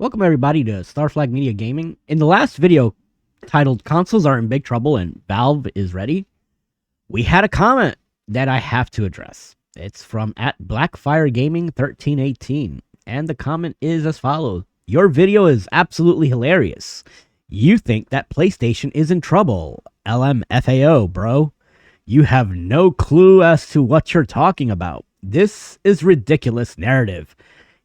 Welcome everybody to Starflag Media Gaming. In the last video titled Consoles Are in Big Trouble and Valve is Ready, we had a comment that I have to address. It's from @BlackfireGaming1318, and the comment is as follows. Your video is absolutely hilarious. You think that PlayStation is in trouble. LMFAO, bro. You have no clue as to what you're talking about. This is ridiculous narrative,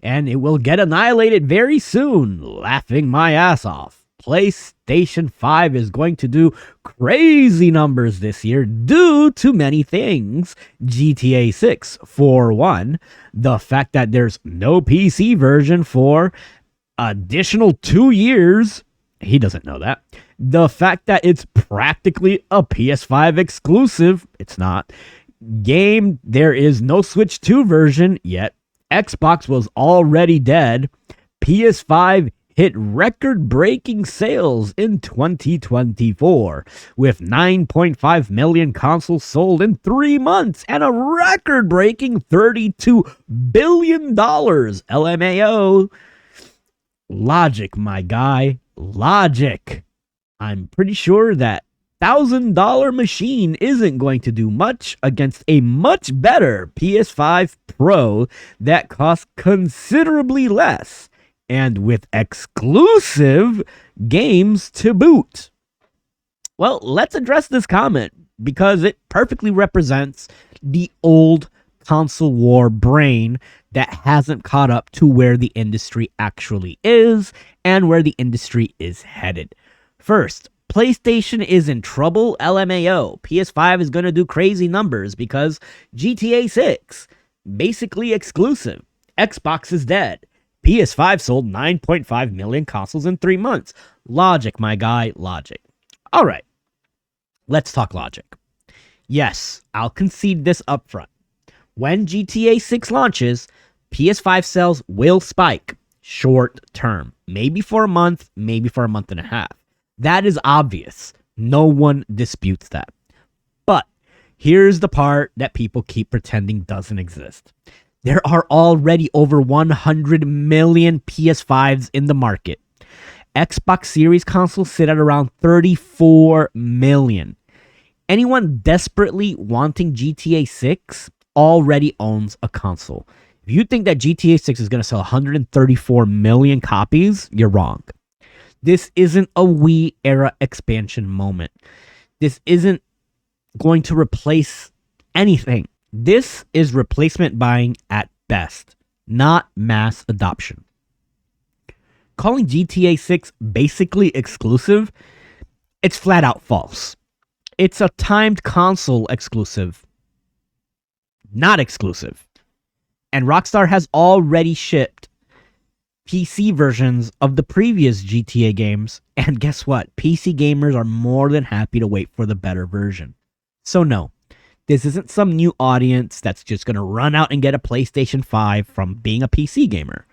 and it will get annihilated very soon. Laughing my ass off. PlayStation 5 is going to do crazy numbers this year due to many things. GTA 6, for one. The fact that there's no PC version for additional 2 years. He doesn't know that. The fact that it's practically a PS5 exclusive. It's not. Game, there is no Switch 2 version yet. Xbox was already dead. PS5 hit record-breaking sales in 2024 with 9.5 million consoles sold in 3 months and a record-breaking $32 billion. LMAO. Logic, my guy. Logic. I'm pretty sure that $1,000 machine isn't going to do much against a much better PS5 Pro that costs considerably less and with exclusive games to boot. Well, let's address this comment because it perfectly represents the old console war brain that hasn't caught up to where the industry actually is and where the industry is headed. First, PlayStation is in trouble. LMAO. PS5 is going to do crazy numbers because GTA 6, basically exclusive. Xbox is dead. PS5 sold 9.5 million consoles in 3 months. Logic, my guy, logic. All right, let's talk logic. Yes, I'll concede this up front. When GTA 6 launches, PS5 sales will spike short term. Maybe for a month, maybe for a month and a half. That is obvious. No one disputes that. But here's the part that people keep pretending doesn't exist. There are already over 100 million PS5s in the market. Xbox Series consoles sit at around 34 million. Anyone desperately wanting GTA 6 already owns a console. If you think that GTA 6 is going to sell 134 million copies, you're wrong. This isn't a Wii era expansion moment. This isn't going to replace anything. This is replacement buying at best, not mass adoption. Calling GTA 6 basically exclusive, it's flat out false. It's a timed console exclusive, not exclusive. And Rockstar has already shipped PC versions of the previous GTA games, and guess what? PC gamers are more than happy to wait for the better version. So no, this isn't some new audience that's just going to run out and get a PlayStation 5 from being a PC gamer.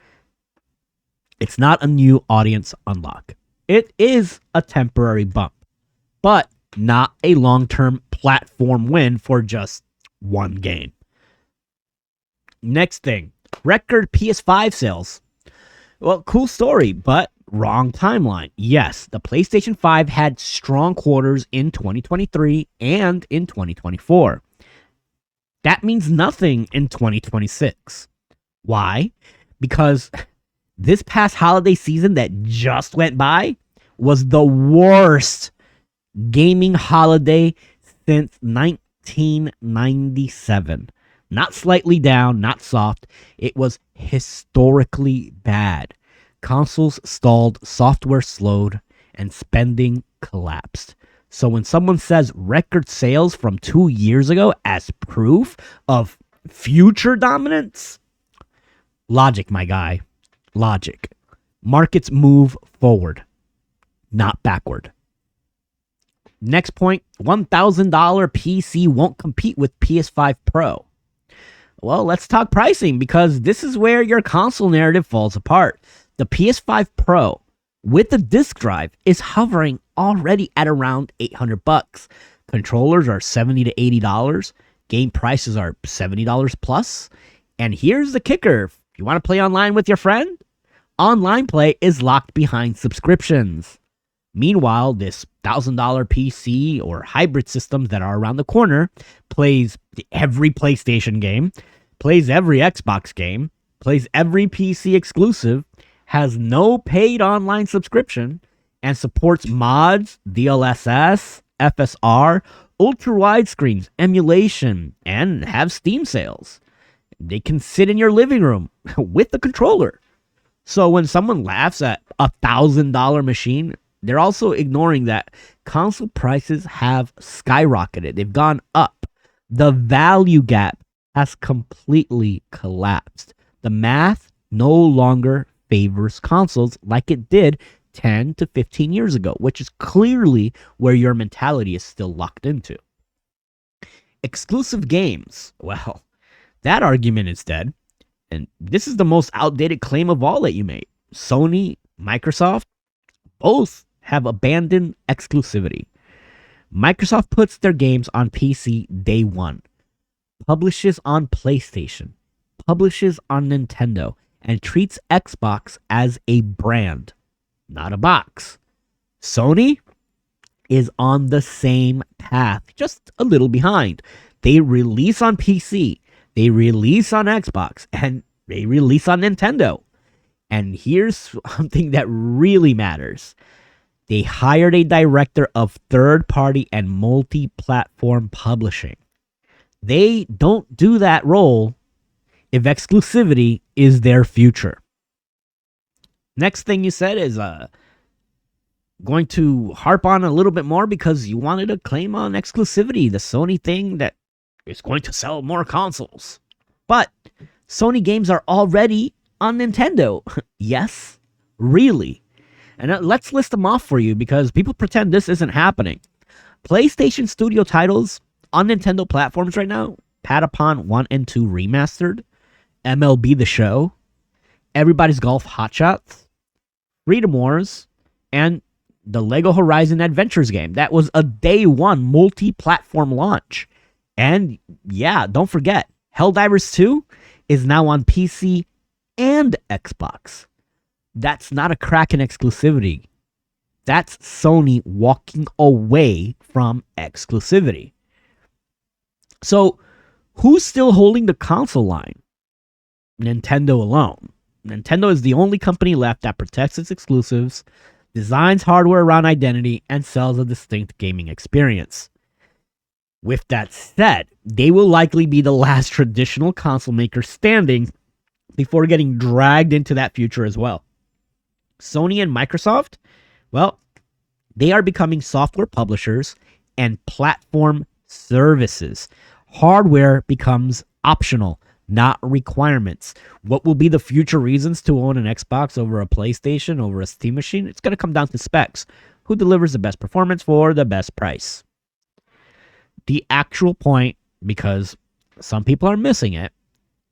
It's not a new audience unlock. It is a temporary bump, but not a long-term platform win for just one game. Next thing, record PS5 sales. Well, cool story, but wrong timeline. Yes, the PlayStation 5 had strong quarters in 2023 and in 2024. That means nothing in 2026. Why? Because this past holiday season that just went by was the worst gaming holiday since 1997. Not slightly down, not soft. It was historically bad. Consoles stalled, software slowed, and spending collapsed. So when someone says record sales from 2 years ago as proof of future dominance, logic, my guy. Logic. Markets move forward, not backward. Next point, $1,000 PC won't compete with PS5 Pro. Well, let's talk pricing because this is where your console narrative falls apart. The PS5 Pro with the disc drive is hovering already at around $800. Controllers are $70 to $80. Game prices are $70 plus. And here's the kicker. If you want to play online with your friend, Online play is locked behind subscriptions. Meanwhile, this $1,000 PC or hybrid systems that are around the corner plays every PlayStation game, plays every Xbox game, plays every PC exclusive, has no paid online subscription, and supports mods, DLSS, FSR, ultra widescreens, emulation, and have Steam sales. They can sit in your living room with the controller. So when someone laughs at a $1,000 machine, they're also ignoring that console prices have skyrocketed. They've gone up. The value gap has completely collapsed. The math no longer favors consoles like it did 10 to 15 years ago, which is clearly where your mentality is still locked into. Exclusive games. Well, that argument is dead. And this is the most outdated claim of all that you made. Sony, Microsoft, both have abandoned exclusivity. Microsoft puts their games on PC day one, publishes on PlayStation, publishes on Nintendo, and treats Xbox as a brand, not a box. Sony is on the same path, just a little behind. They release on PC, they release on Xbox, and they release on Nintendo. And here's something that really matters. They hired a director of third-party and multi-platform publishing. They don't do that role if exclusivity is their future. Next thing you said is going to harp on a little bit more because you wanted to claim on exclusivity, the Sony thing that is going to sell more consoles. But Sony games are already on Nintendo. Yes, really. And let's list them off for you because people pretend this isn't happening. PlayStation Studio titles on Nintendo platforms right now: Patapon 1 and 2 Remastered, MLB The Show, Everybody's Golf Hot Shots, Freedom Wars, and the Lego Horizon Adventures game. That was a day one multi-platform launch. And yeah, don't forget, Helldivers 2 is now on PC and Xbox. That's not a crack in exclusivity. That's Sony walking away from exclusivity. So, who's still holding the console line? Nintendo alone. Nintendo is the only company left that protects its exclusives, designs hardware around identity, and sells a distinct gaming experience. With that said, they will likely be the last traditional console maker standing before getting dragged into that future as well. Sony and Microsoft, well, they are becoming software publishers and platform services. Hardware becomes optional, not requirements. What will be the future reasons to own an Xbox over a PlayStation, over a Steam machine? It's going to come down to specs. Who delivers the best performance for the best price? The actual point, because some people are missing it,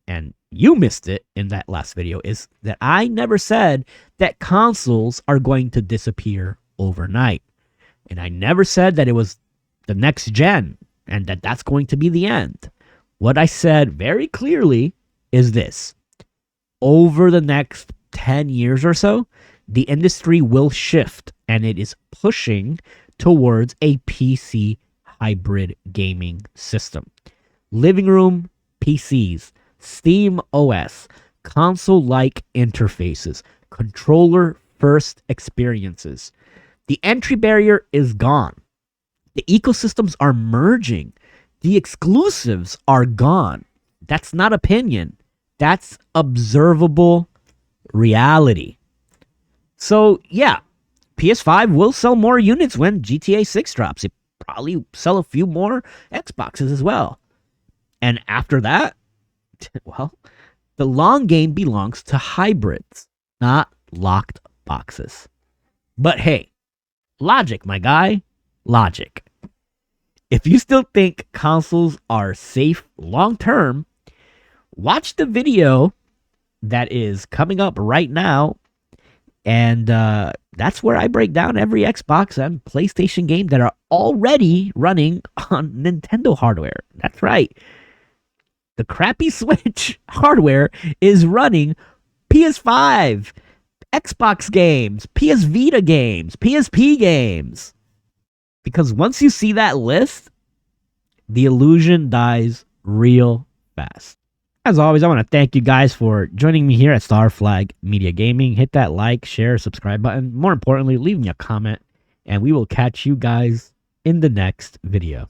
and you missed it in that last video, is that I never said that consoles are going to disappear overnight. And I never said that it was the next gen and that that's going to be the end. What I said very clearly is this. Over the next 10 years or so, the industry will shift, and it is pushing towards a PC hybrid gaming system. Living room PCs, Steam OS, console-like interfaces, controller-first experiences. The entry barrier is gone. The ecosystems are merging. The exclusives are gone. That's not opinion. That's observable reality. So, yeah, PS5 will sell more units when GTA 6 drops. It probably sell a few more Xboxes as well. And after that, well, the long game belongs to hybrids, not locked boxes. But hey, logic, my guy, logic. If you still think consoles are safe long term, watch the video that is coming up right now. And that's where I break down every Xbox and PlayStation game that are already running on Nintendo hardware. That's right. The crappy Switch hardware is running PS5, Xbox games, PS Vita games, PSP games. Because once you see that list, the illusion dies real fast. As always, I want to thank you guys for joining me here at Star Flag Media Gaming. Hit that like, share, subscribe button. More importantly, leave me a comment, and we will catch you guys in the next video.